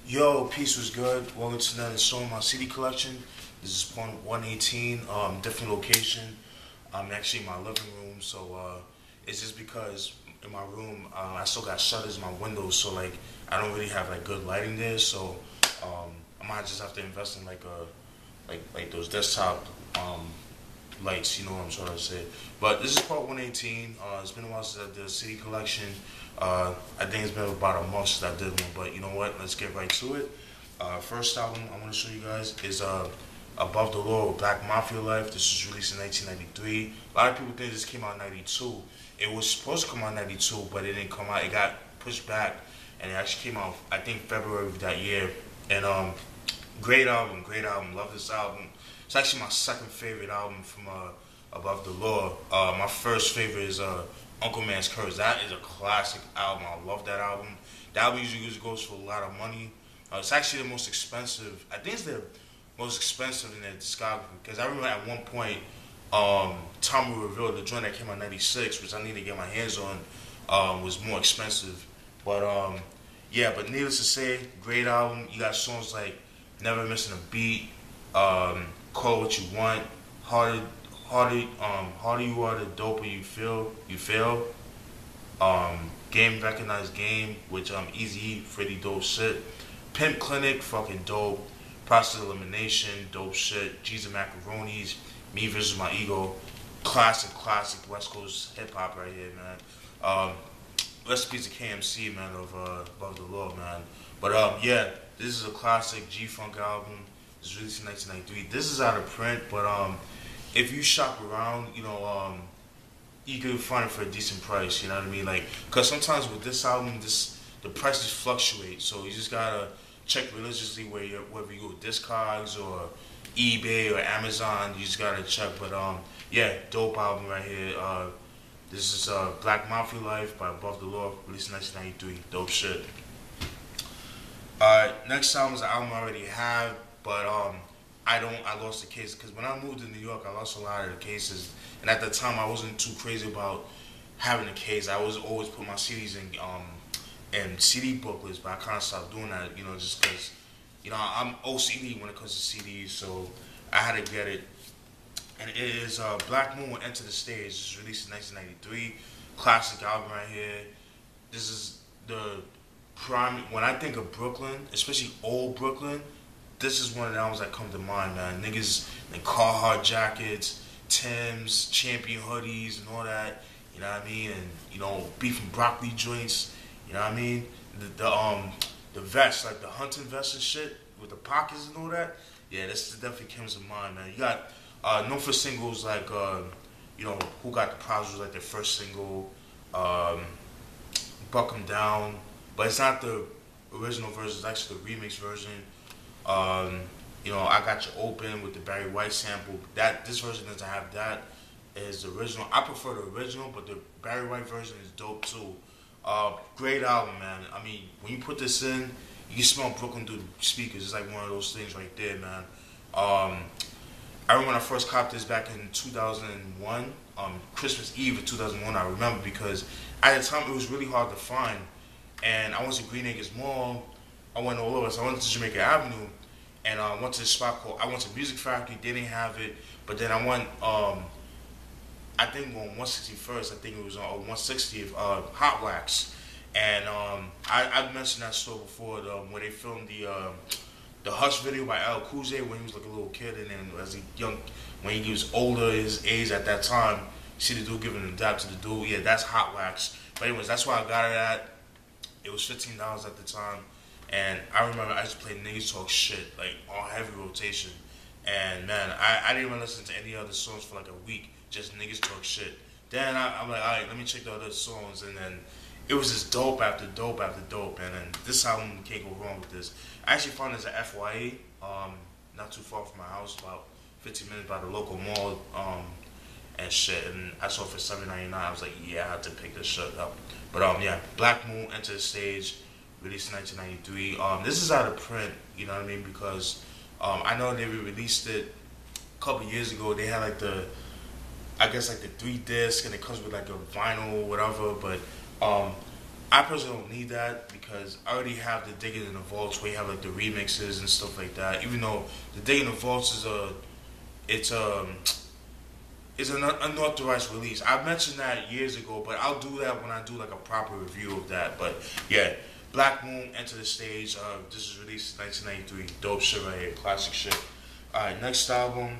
Yo, peace was good. Welcome to another show in my CD collection. This is point 118, different location. I'm actually in my living room, so it's just because in my room I still got shutters in my windows, so like I don't really have like good lighting there. So I might just have to invest in like those desktop lights. You know what I'm trying to say. But this is part 118. It's been a while since I did a CD collection. I think it's been about a month since I did one, but you know what? Let's get right to it. First album I want to show you guys is Above the Law with Black Mafia Life. This was released in 1993. A lot of people think this came out in 92. It was supposed to come out in 92, but it didn't come out. It got pushed back, and it actually came out, I think, February of that year. And great album. Love this album. It's actually my second favorite album from Above the Law. My first favorite is Uncle Man's Curse. That is a classic album. I love that album. That album usually goes for a lot of money. It's actually the most expensive. I think it's the most expensive in their discography, because I remember at one point, Tommy revealed the joint that came out in 96, which I need to get my hands on, was more expensive. But yeah, but needless to say, great album. You got songs like Never Missing a Beat, Call It What You Want, Harder You Are, the doper you feel. Game Recognized Game, which Easy, pretty dope shit. Pimp Clinic, fucking dope. Process Elimination, dope shit. G's and Macaronis, Me vs. My Ego, classic West Coast hip hop right here, man. Recipes of KMC, man, of Above the Law, man. But yeah, this is a classic G-Funk album. It was released in 1993. This is out of print, but if you shop around, you know, you can find it for a decent price. You know what I mean? Like, cause sometimes with this album, the prices fluctuate. So you just gotta check religiously whether you go with Discogs or eBay or Amazon. You just gotta check. But yeah, dope album right here. This is Black Mafia Life by Above the Law, released in 1993. Dope shit. Next album is an album I already have, but I lost the case, because when I moved to New York, I lost a lot of the cases, and at the time I wasn't too crazy about having a case. I was always put my CDs in CD booklets, but I kind of stopped doing that, you know, just because, you know, I'm OCD when it comes to CDs, so I had to get it. And it is Black Moon with Enter the Stage. It's released in 1993. Classic album right here. This is the prime. When I think of Brooklyn, especially old Brooklyn, this is one of the albums that come to mind, man. Niggas in Carhartt jackets, Timbs, Champion hoodies, and all that. You know what I mean? And, you know, beef and broccoli joints. You know what I mean? The vest, like the hunting vest and shit, with the pockets and all that. Yeah, this definitely comes to mind, man. You got known for singles like, you know, Who Got the Prize was like their first single. Buck 'Em Down. But it's not the original version, it's actually the remix version. You know, I Got You Open with the Barry White sample. This version doesn't have that. Is the original. I prefer the original, but the Barry White version is dope too. Great album, man. I mean, when you put this in, you can smell Brooklyn through the speakers. It's like one of those things right there, man. I remember when I first copped this back in 2001, Christmas Eve of 2001, I remember, because at the time it was really hard to find. And I went to Green Acres Mall, I went all over, so I went to Jamaica Avenue, and I went to this spot called, I went to Music Factory, they didn't have it, but then I went, I think on 161st, I think it was on 160th, Hot Wax. And I mentioned that store before, where they filmed the Hush video by Al Cool J when he was like a little kid, and then as a young, when he was older, his age at that time, you see the dude giving the dap to the dude. Yeah, that's Hot Wax. But anyways, that's where I got it at. It was $15 at the time, and I remember I used to play Niggas Talk Shit like on heavy rotation. And man, I didn't even listen to any other songs for like a week, just Niggas Talk Shit. Then I'm like, alright, let me check the other songs, and then it was just dope after dope after dope, and then this album can't go wrong with this. I actually found this at FYE, not too far from my house, about 15 minutes by the local mall, and shit, and I saw it for $7.99. I was like, yeah, I had to pick this shit up. But yeah, Black Moon, Enter the Stage, released in 1993. This is out of print, you know what I mean, because I know they released it a couple years ago. They had like I guess like the 3 disc, and it comes with like a vinyl or whatever, but I personally don't need that because I already have the Digging in the Vaults where you have like the remixes and stuff like that. Even though the Digging in the Vaults is it's an unauthorized release. I mentioned that years ago, but I'll do that when I do like a proper review of that. But yeah, Black Moon, Enter the Stage. This was released in 1993. Dope shit right here, classic shit. All right, next album,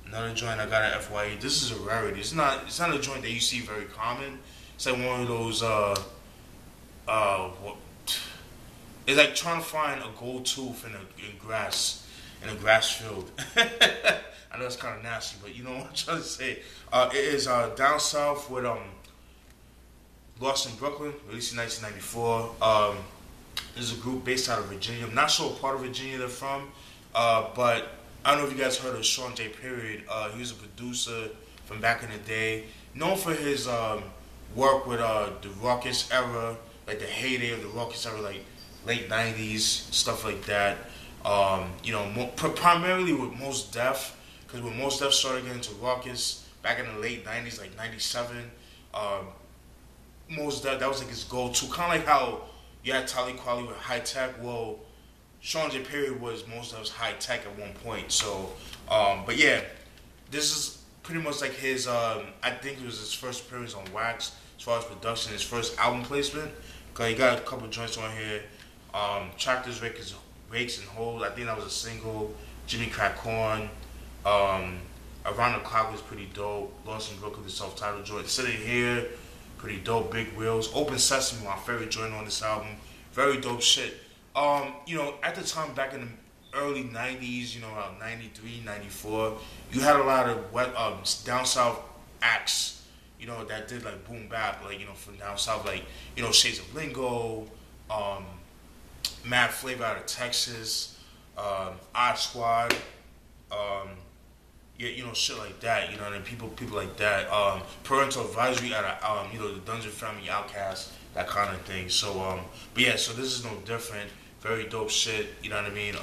another joint I got at FYE. This is a rarity. It's not a joint that you see very common. It's like one of those what? It's like trying to find a gold tooth in a grass field. I know it's kind of nasty, but you know what I'm trying to say. It is Down South with Lost in Brooklyn, released in 1994. This is a group based out of Virginia. I'm not sure what part of Virginia they're from, but I don't know if you guys heard of Sean J. Period. He was a producer from back in the day, known for his work with the Ruckus era, like the heyday of the Ruckus era, like late 90s, stuff like that. You know, primarily with Mos Def, because when Mos Def started getting into Ruckus back in the late 90s, like 97, Mos Def, that was like his go-to. Kind of like how you had Talib Kweli with High Tech. Well, Sean J. Period was Mos Def's High Tech at one point. So, but yeah, this is pretty much like his, I think it was his first appearance on Wax as far as production, his first album placement. Cause he got a couple joints on here. Tractors, Rakes and Holes, I think that was a single. Jimmy Crack Corn. Around the Clock was pretty dope. Lost in Brooklyn, the self-titled joint. Sitting Here, pretty dope. Big Wheels. Open Sesame, my favorite joint on this album. Very dope shit. You know, at the time, back in the early 90s, you know, around 93, 94, you had a lot of down south acts, you know, that did like boom bap, like, you know, from down south, like, you know, Shades of Lingo, Mad Flavor out of Texas, Odd Squad, yeah, you know, shit like that, you know, and people like that, Parental Advisory out of, you know, the Dungeon Family Outcast, that kind of thing. So, but yeah, so this is no different. Very dope shit, you know what I mean?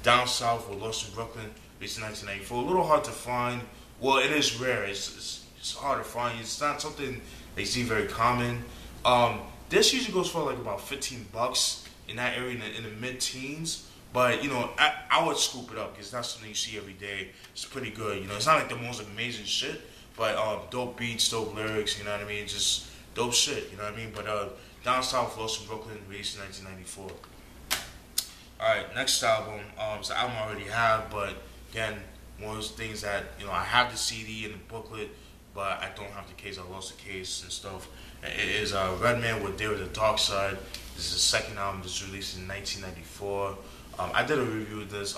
Down South with Lost in Brooklyn, released in 1994. A little hard to find. Well, it is rare. It's hard to find. It's not something they see very common. This usually goes for like about $15 in that area, in the mid-teens. But, you know, I would scoop it up because it's not something you see every day. It's pretty good, you know. It's not like the most amazing shit, but dope beats, dope lyrics, you know what I mean? Just dope shit, you know what I mean? But Down South, Lost in Brooklyn, released in 1994. Alright, next album. It's an album I already have, but again, one of those things that, you know, I have the CD and the booklet, but I don't have the case. I lost the case and stuff. It is Redman with Dare Iz A Darkside. This is the second album that's released in 1994. I did a review of this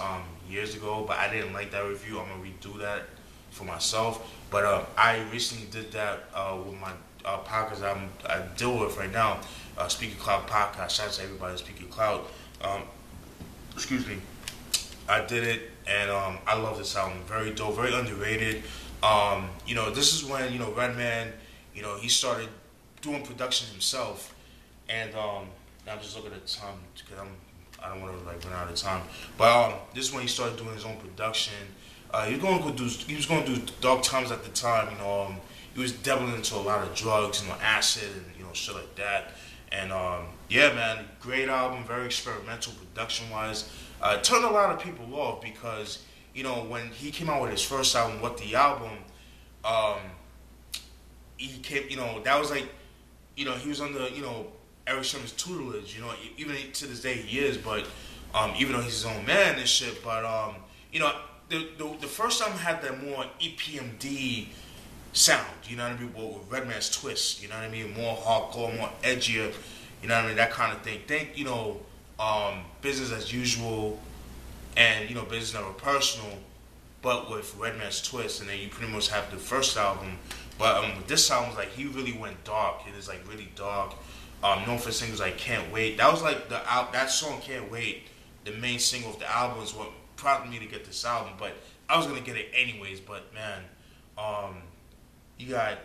years ago, but I didn't like that review. I'm going to redo that for myself. But I recently did that with my podcast I deal with right now, Speaker Cloud Podcast. Shout out to everybody at Speaker Cloud. Excuse me. I did it, and I love this album. Very dope, very underrated. You know, this is when, you know, Redman, you know, he started doing production himself. And I'm just looking at the time because I don't want to like run out of time. But this is when he started doing his own production. He was going to do dark times at the time. You know, he was dabbling into a lot of drugs, you know, acid and, you know, shit like that. And yeah, man, great album, very experimental production wise. Turned a lot of people off because, you know, when he came out with his first album, What the Album, he came, you know, that was like, you know, he was under, you know, Eric Sherman's tutelage, you know, even to this day he is, but even though he's his own man and shit, but you know, the first album had that more EPMD sound, you know what I mean, with Redman's twist, you know what I mean, more hardcore, more edgier, you know what I mean, that kind of thing. Think, you know, Business as Usual and, you know, Business Never Personal, but with Redman's twist, and then you pretty much have the first album, but with this album, like, he really went dark. It is like really dark. Known for singles like Can't Wait. That was like that song Can't Wait, the main single of the album, is what prompted me to get this album, but I was gonna get it anyways. But man, you got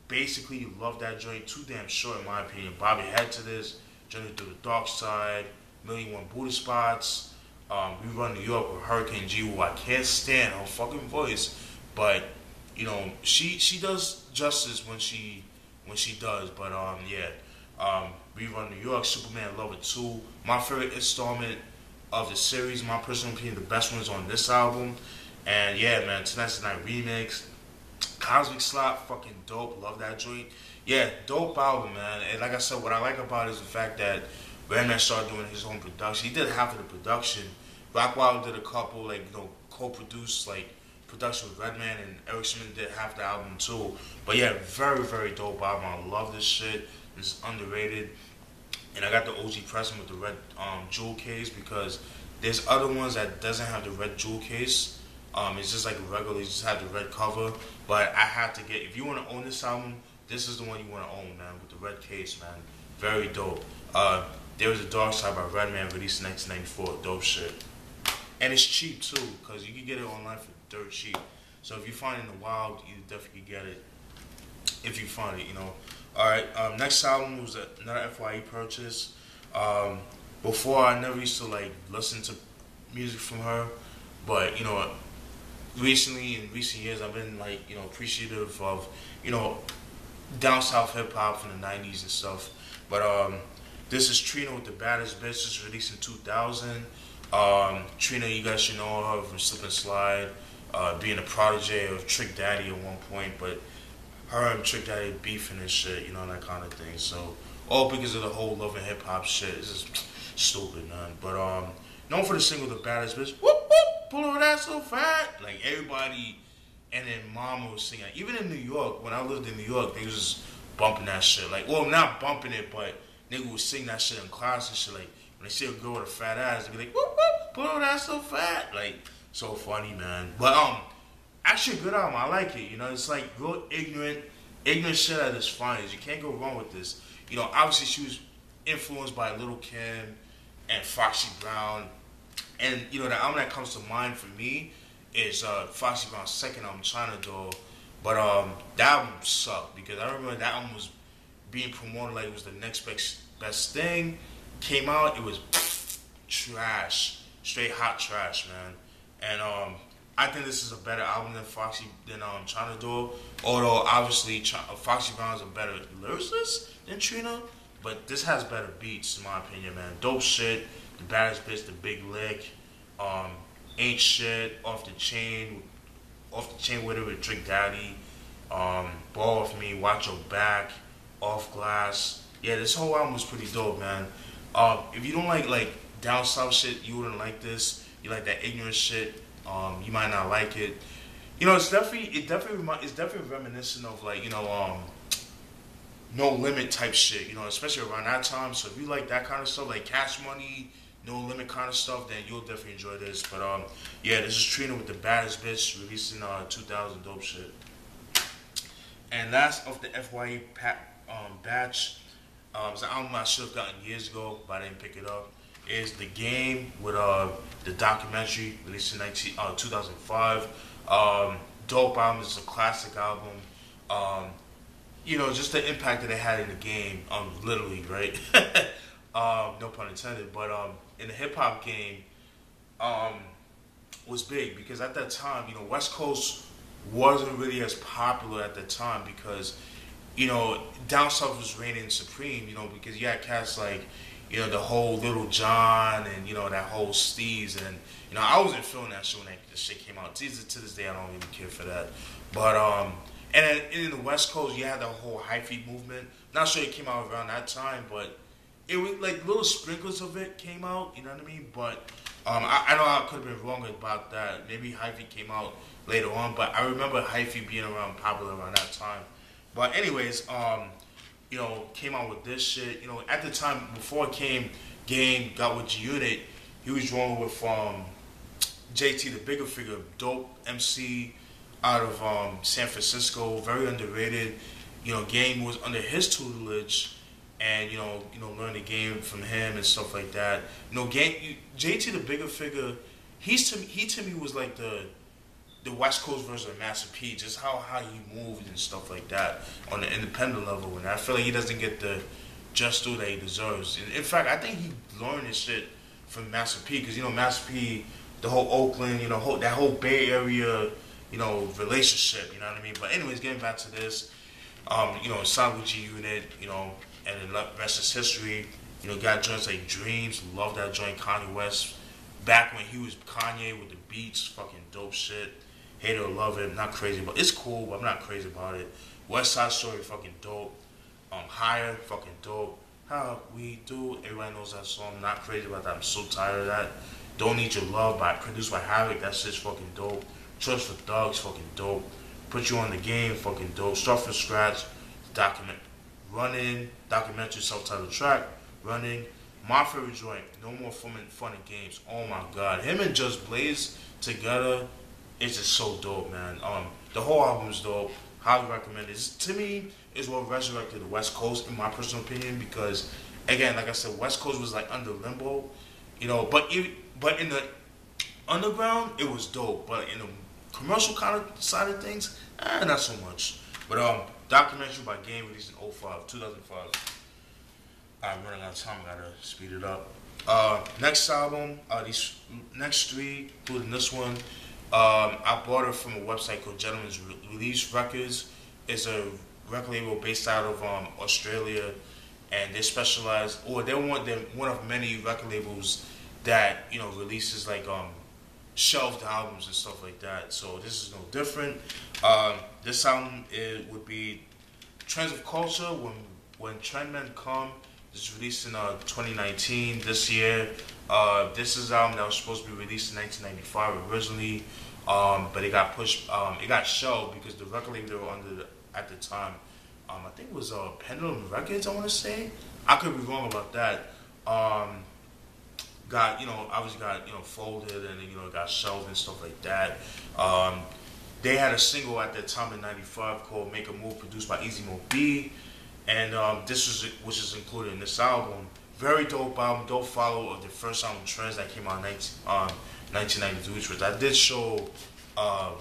basically, you love that joint, too damn short in my opinion. Bop Ya Headz to this, Journey Through the Dark Side, Million One Buddha Spots, We Run New York with Hurricane G, who I can't stand her fucking voice, but you know, she does justice when she does, but yeah. Rerun New York, Superman Lover 2. My favorite installment of the series, my personal opinion, the best one is on this album. And yeah, man, Tonight's the Night remix. Cosmic Slot, fucking dope. Love that joint. Yeah, dope album, man. And like I said, what I like about it is the fact that Redman started doing his own production. He did half of the production. Rockwilder did a couple, like, you know, co-produced, like, production with Redman, and Eric Smith did half the album too. But yeah, very, very dope album. I love this shit. It's underrated. And I got the OG pressing with the red jewel case, because there's other ones that doesn't have the red jewel case. It's just like a regular, you just have the red cover. But I have to get, if you want to own this album, this is the one you want to own, man, with the red case, man. Very dope. Dare Iz A Darkside by Redman, released in 1994. Dope shit. And it's cheap too, because you can get it online for dirt cheap. So if you find it in the wild, you definitely get it. If you find it, you know. Alright, next album was another FYE purchase. Before, I never used to like listen to music from her, but you know, recently, in recent years, I've been like, you know, appreciative of, you know, down south hip hop from the 90s and stuff. But this is Trina with the Baddest Bitch. This was released in 2000. Trina, you guys should know her from Slip and Slide, being a protege of Trick Daddy at one point, but her and Trick Daddy beefing and shit, you know, that kind of thing. So, all because of the whole love and hip hop shit. It's just stupid, man. But known for the single "The Baddest Bitch," whoop whoop, pull over that so fat. Like everybody, and then Mama was singing. Even in New York, when I lived in New York, they was just bumping that shit. Like, well, not bumping it, but nigga would sing that shit in class and shit. Like when they see a girl with a fat ass, they be like, whoop whoop, pull over that so fat. Like, so funny, man. But actually a good album. I like it. You know, it's like real ignorant shit at its finest. You can't go wrong with this. You know, obviously she was influenced by Lil' Kim and Foxy Brown. And, you know, the album that comes to mind for me is Foxy Brown's second album, China Doll. But that album sucked, because I remember that album was being promoted like it was the next best thing. Came out, it was trash. Straight hot trash, man. And I think this is a better album than China Doll. Although obviously Foxy Brown is a better lyricist than Trina, but this has better beats in my opinion, man. Dope shit. The Baddest Bitch, The Big Lick, Ain't Shit, Off the Chain with it with Trick Daddy, Ball With Me, Watch Your Back, Off Glass. Yeah, this whole album was pretty dope, man. If you don't like down south shit, you wouldn't like this. You like that ignorant shit, you might not like it. You know, it's definitely reminiscent of like, you know, No Limit type shit, you know, especially around that time. So if you like that kind of stuff, like Cash Money, No Limit kind of stuff, then you'll definitely enjoy this. But yeah, this is Trina with the Baddest Bitch, released in 2000, dope shit. And last of the FYE batch, it's an album I should have gotten years ago, but I didn't pick it up. Is The Game with the documentary, released in 2005. Dope album. It's a classic album. You know, just the impact that it had in the game, literally, right? No pun intended, but in the hip hop game, was big, because at that time, you know, West Coast wasn't really as popular at the time, because, you know, down south was reigning supreme, you know, because you had cats like, you know, the whole Little John and, you know, that whole Steez, and, you know, I wasn't feeling that shit when that shit came out. To this day, I don't even care for that. But and then in the West Coast, you had the whole hyphy movement. Not sure it came out around that time, but it was like little sprinkles of it came out. You know what I mean? But I know I could have been wrong about that. Maybe hyphy came out later on, but I remember hyphy being popular around that time. But anyways, you know, came out with this shit. You know, at the time before it came, Game got with G-Unit. He was rolling with JT, the Bigger Figure, dope MC out of San Francisco, very underrated. You know, Game was under his tutelage, and you know, learned the game from him and stuff like that. You know, JT, the Bigger Figure, he to me was like the West Coast version of Master P, just how he moved and stuff like that on the independent level. And I feel like he doesn't get the just due that he deserves. And in fact, I think he learned his shit from Master P, because, you know, Master P, the whole Oakland, you know, that whole Bay Area, you know, relationship, you know what I mean? But anyways, getting back to this, you know, signed with G-Unit, you know, and the rest is history. You know, got joints like Dreams, love that joint. Kanye West, back when he was Kanye with the beats, fucking dope shit. Hate it or love it, not crazy, but it's cool, but I'm not crazy about it. West Side Story, fucking dope. Higher, fucking dope. How we do, everybody knows that song. I'm not crazy about that, I'm so tired of that. Don't Need Your Love, produced by Havoc, that shit's fucking dope. Trust for Thugs, fucking dope. Put You on the Game, fucking dope. Start from Scratch, Running, documentary self-titled track, Running. My favorite joint, No More Fun and Games. Oh my god, him and Just Blaze together, it's just so dope, man. The whole album is dope. Highly recommend it. To me, is what resurrected the West Coast, in my personal opinion, because again, like I said, West Coast was like under limbo, you know. But in the underground, it was dope. But in the commercial kind of side of things, not so much. But documentary by Game, released in 2005. I'm running out of time. Gotta speed it up. Next album, these next three, including this one, I bought it from a website called Gentleman's Release Records. It's a record label based out of Australia, and they specialize, or they're one of many record labels that, you know, releases like shelved albums and stuff like that. So this is no different. This album would be Trends of Culture, When Trendmen Come. It's released in 2019, this year. This is an album that was supposed to be released in 1995 originally, but it got pushed, it got shelved because the record label they were under at the time, I think it was Pendulum Records, I want to say. I could be wrong about that. Obviously got folded, and you know, got shelved and stuff like that. They had a single at that time in '95 called "Make a Move," produced by Easy Mo B, and which is included in this album. Very dope album, dope follow of the first album Trends that came out in 1993, which I did show a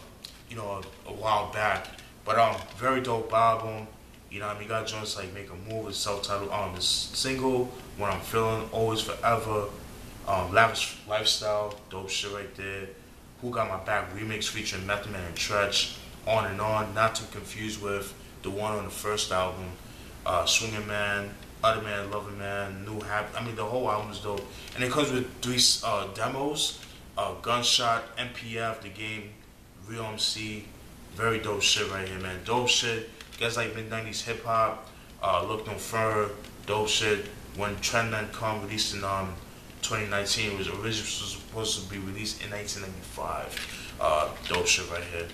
while back. But very dope album. You know what I mean? Got joints like "Make a Move," it's self-titled this single, "What I'm Feeling," "Always Forever," "Lavish Lifestyle," dope shit right there. "Who Got My Back" remix featuring Method Man and Tretch, On and On, not to confuse with the one on the first album, Swingin' Man, Other Man, Loving Man, New Habit. I mean, the whole album is dope. And it comes with 3 demos, Gunshot, MPF, The Game, Real MC. Very dope shit right here, man. Dope shit. You guys like mid-90s hip-hop, Look No Further, dope shit. When Trendmen Come, released in 2019, it was originally supposed to be released in 1995. Dope shit right here.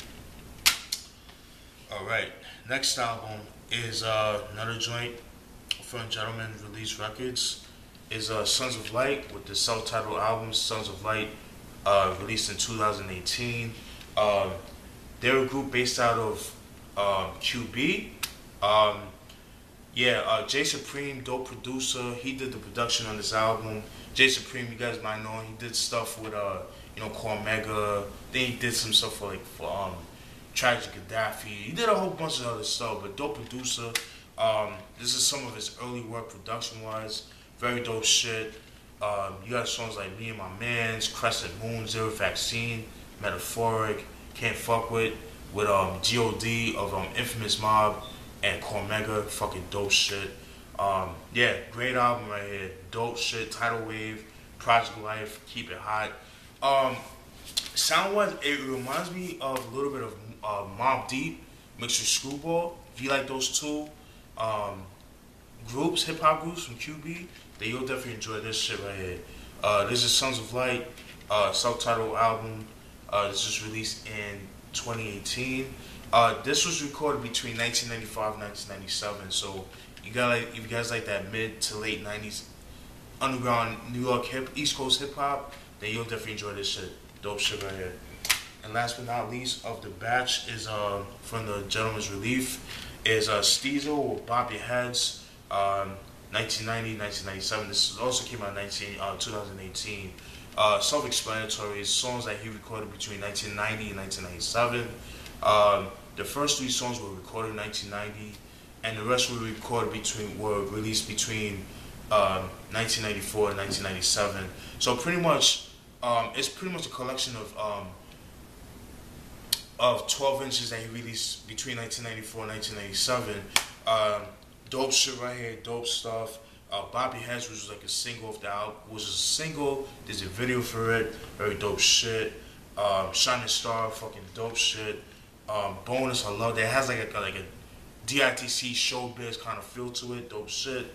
Alright, next album is another joint from Gentleman Release Records. Is Sons of Light, with the self-titled album Sons of Light, released in 2018. They're a group based out of QB. Jay Supreme, dope producer. He did the production on this album. Jay Supreme, you guys might know him. He did stuff with Cormega. Then he did some stuff for Tragic Gaddafi. He did a whole bunch of other stuff, but dope producer. This is some of his early work production-wise. Very dope shit. You got songs like Me and My Mans, Crescent Moon, Zero Vaccine, Metaphoric, Can't Fuck With G.O.D. of Infamous Mobb and Cormega. Fucking dope shit. Great album right here. Dope shit. Tidal Wave, Project Life, Keep It Hot. Sound-wise, it reminds me of a little bit of Mobb Deep mixed with Screwball. If you like those two groups, hip-hop groups from QB, then you'll definitely enjoy this shit right here. This is Sons of Light, self-titled album. This was released in 2018. This was recorded between 1995 and 1997. So if you guys like that mid to late 90s underground New York East Coast hip hop, then you'll definitely enjoy this shit. Dope shit right here. And last but not least of the batch is from the Gentleman's Relief is Stezo with Bop Ya Headz, 1990, 1997. This also came out in 2018. Self-explanatory, songs that he recorded between 1990 and 1997. The first 3 songs were recorded in 1990, and the rest were released between 1994 and 1997. So pretty much, it's pretty much a collection of 12 inches that he released between 1994 and 1997. Dope shit right here, dope stuff. Bop Ya Headz, which was like a single of the album, was a single. There's a video for it, very dope shit. Shining Star, fucking dope shit. Bonus, I love that. It has like a DITC showbiz kind of feel to it, dope shit.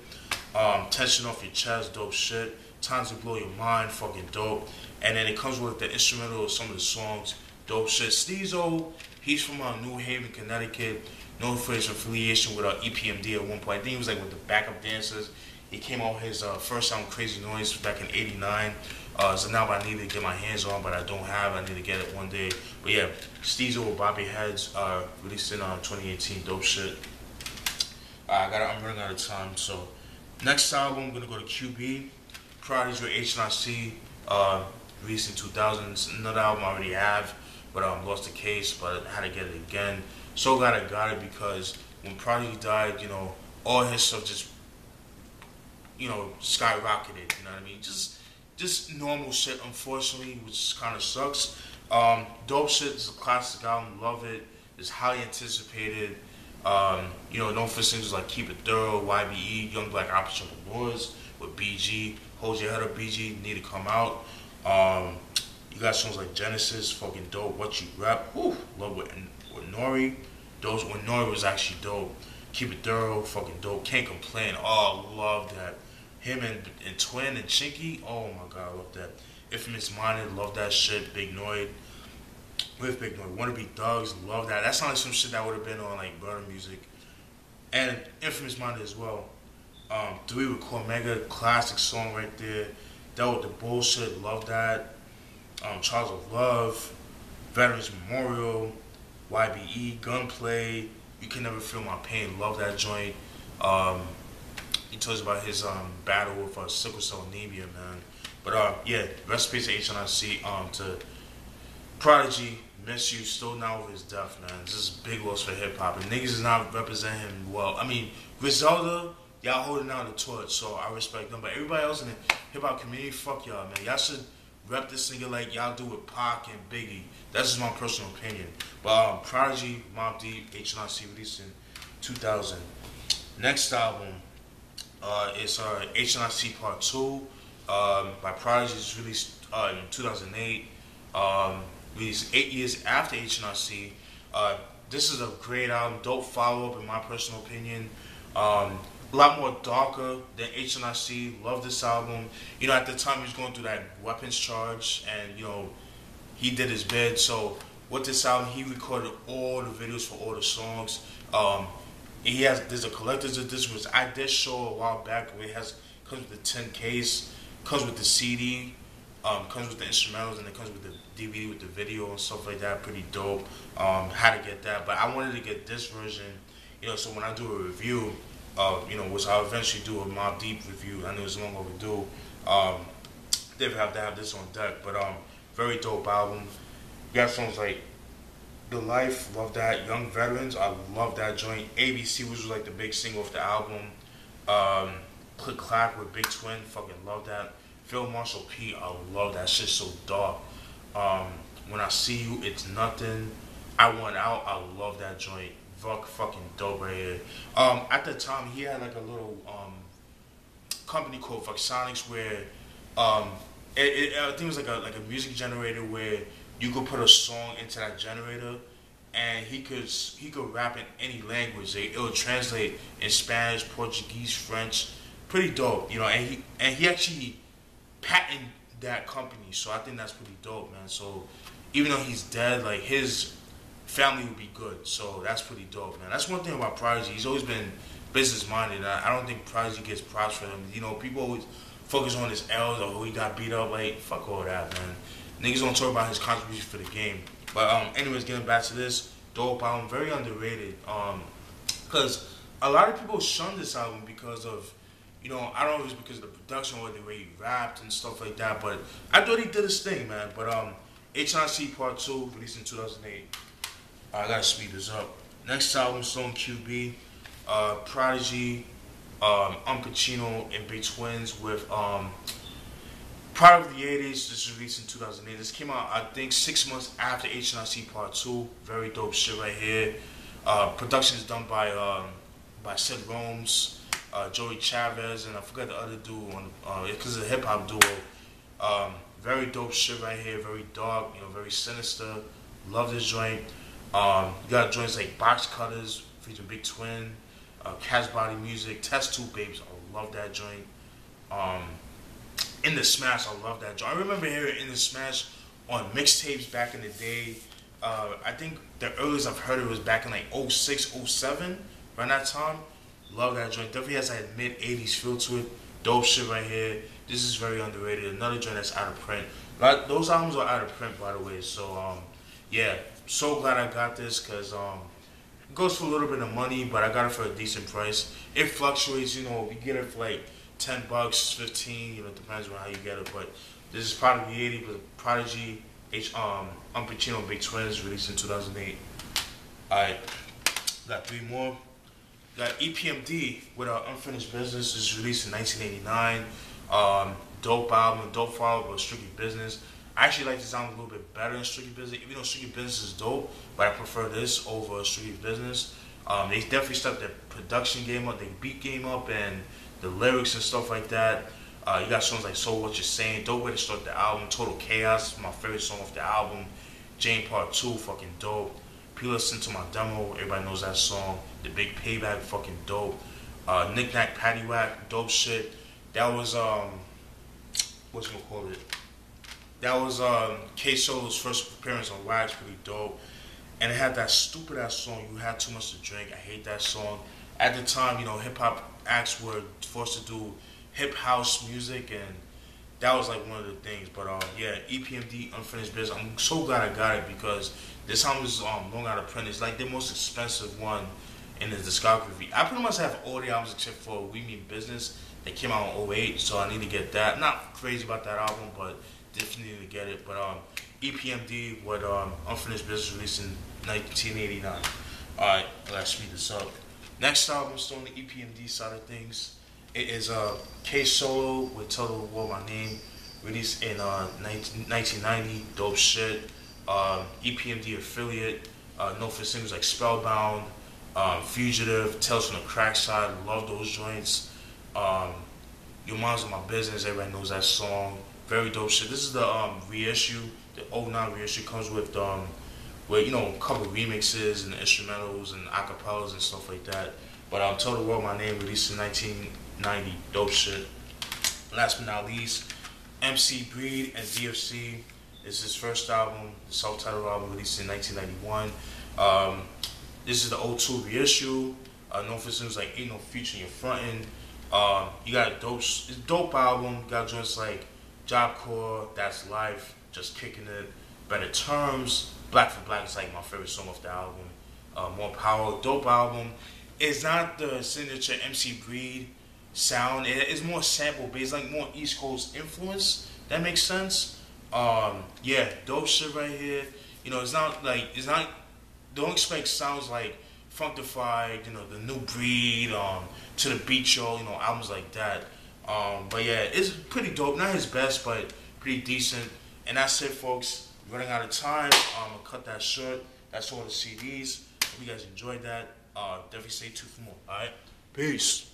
Tension Off Your Chest, dope shit. Times to Blow Your Mind, fucking dope. And then it comes with the instrumental of some of the songs, dope shit. Stezo, he's from New Haven, Connecticut, known for his affiliation with EPMD at one point. I think he was like with the backup dancers. He came out with his first album, Crazy Noise, back in '89. So now I need to get my hands on, but I don't have. I need to get it one day. But yeah, Stezo with Bop Ya Headz, released in 2018, dope shit. I'm running out of time, so next album, I'm gonna go to QB. Prodigy with H.N.I.C, released in 2000. It's another album I already have, but lost the case, but I had to get it again. So glad I got it because when Prodigy died, you know, all his stuff just, you know, skyrocketed. You know what I mean? Just normal shit, unfortunately, which kind of sucks. Dope shit is a classic album. Love it. It's highly anticipated. You know, known for singles like Keep It Thorough, YBE, Young Black Entrepreneurs with BG. Hold Your Head Up, BG, need to come out. You got songs like Genesis, fucking dope. What You Rap, whew, love with Nori. Those when Nori was actually dope. Keep It Thorough, fucking dope. Can't Complain. Oh, love that. Him and Twin and Chinky. Oh my god, I love that. Infamous Minded, love that shit. Big Noid. With Big Noid. Wanna Be Thugs, love that. That sounds like some shit that would have been on like Burner Music. And Infamous Minded as well. 3 with Cormega, classic song right there. Dealt with the Bullshit, love that. Charles of Love, Veterans Memorial, YBE, Gunplay, You Can Never Feel My Pain, love that joint. He tells about his battle with sickle cell anemia, man. But yeah, rest in peace to H.N.I.C. To Prodigy, miss you, still now with his death, man. This is a big loss for hip hop, and niggas is not representing him well. I mean, Griselda, y'all holding down the torch, so I respect them. But everybody else in the hip hop community, fuck y'all, man. Y'all should rep this nigga like y'all do with Pac and Biggie. That's just my personal opinion. But Prodigy, Mobb Deep, H.N.I.C. released in 2000. Next album is H.N.I.C. Part 2 by Prodigy. It's released in 2008. Released 8 years after H.N.I.C. This is a great album, dope follow-up in my personal opinion. A lot more darker than H.N.I.C. Love this album. You know, at the time he was going through that weapons charge, and you know, he did his bid. So with this album, he recorded all the videos for all the songs. There's a collector's edition, which I did show a while back, where it comes with the 10 case, comes with the CD, comes with the instrumentals, and it comes with the DVD with the video and stuff like that. Pretty dope. Had to get that, but I wanted to get this version. You know, so when I do a review, you know, which I'll eventually do a Mobb Deep review. I know it's long overdue. They have to have this on deck, but very dope album. You got songs like The Life, love that. Young Veterans, I love that joint. ABC, which was like the big single of the album. Click Clack with Big Twin, fucking love that. Phil Marshall P, I love that shit, so dark. When I See You, It's Nothing. I Want Out, I love that joint. Fucking dope right here. At the time, he had like a little company called Sonics where I think it was like a music generator where you could put a song into that generator, and he could rap in any language. It would translate in Spanish, Portuguese, French. Pretty dope, you know. And he actually patented that company, so I think that's pretty dope, man. So even though he's dead, like his family would be good, so that's pretty dope, man. That's one thing about Prodigy. He's always been business-minded. I don't think Prodigy gets props for him. You know, people always focus on his L's or who he got beat up. Like, fuck all that, man. Niggas don't talk about his contribution for the game. But anyways, getting back to this, dope album, very underrated. Because a lot of people shun this album because of, you know, I don't know if it's because of the production or the way he rapped and stuff like that, but I thought he did his thing, man. But H.N.I.C. Part 2, released in 2008. I gotta speed this up. Next album, Stone QB, Prodigy, Pacino, and Big Twins with Product of the 80s. This was released in 2008. This came out, I think, 6 months after H.N.I.C. Part 2. Very dope shit right here. Production is done by by Sid Rome's, Joey Chavez, and I forgot the other dude on because it's a hip hop duo. Very dope shit right here. Very dark, very sinister. Love this joint. You got joints like Box Cutters featuring Big Twin, Cat's Body Music, Test Tube Babes. I love that joint. In the Smash, I love that joint. I remember hearing In the Smash on mixtapes back in the day. I think the earliest I've heard it was back in like 06, 07, around that time. Love that joint. Definitely has that mid 80s feel to it. Dope shit right here. This is very underrated. Another joint that's out of print. Those albums are out of print, by the way. So, yeah. So glad I got this because it goes for a little bit of money, but I got it for a decent price. It fluctuates, you get it for like $10, 15, depends on how you get it. But this is Prodigy 80, but Prodigy, Pacino, Big Twins, released in 2008. Alright, got three more. Got EPMD with Unfinished Business. This is released in 1989. Dope album, dope follow, but Strictly Business. I actually like this album a little bit better than Strictly Business, even though Strictly Business is dope, but I prefer this over Strictly Business. They definitely stepped their production game up, their beat game up, and the lyrics and stuff like that. You got songs like So What You're Saying, dope way to start the album. Total Chaos, my favorite song off the album. Jane Part 2, fucking dope. People listen to my demo, everybody knows that song. The Big Payback, fucking dope. Knick Knack Paddywhack, dope shit. That was, that was K Solo's first appearance on Wax, pretty dope. And it had that stupid ass song, You Had Too Much to Drink. I hate that song. At the time, hip hop acts were forced to do hip house music, and that was like one of the things. But yeah, EPMD, Unfinished Business. I'm so glad I got it because this album is long out of print. It's like the most expensive one in the discography. I pretty much have all the albums except for We Mean Business. They came out in 08, so I need to get that. Not crazy about that album, but definitely need to get it. But EPMD with Unfinished Business released in 1989. Alright, let's speed this up. Next album, still on the EPMD side of things. It is K Solo with Tell the World My Name, released in 1990. Dope shit. EPMD affiliate. Known for singles like Spellbound, Fugitive, Tales from the Crack Side. Love those joints. Your Mom's in My Business. Everybody knows that song. Very dope shit. This is the reissue. The 09 reissue comes with a couple remixes and instrumentals and acapellas and stuff like that. But Tell the World My Name, released in 1990. Dope shit. Last but not least, MC Breed and DFC. This is his first album, the self-titled album, released in 1991. This is the 02 reissue. Known for things like Ain't No Future in Your Frontin'. You got a dope album. You got joints like Job Corps, That's Life, Just Kicking It, Better Terms. Black for Black is like my favorite song off the album. More Power, dope album. It's not the signature MC Breed sound. It's more sample based, like more East Coast influence. That makes sense. Yeah, dope shit right here. It's not. Don't expect sounds like Funkified, the New Breed, To the Beat Show, albums like that. But yeah, it's pretty dope. Not his best, but pretty decent. And that's it, folks. Running out of time. I'm gonna cut that short. That's all the CDs. Hope you guys enjoyed that. Definitely stay tuned for more. Alright? Peace.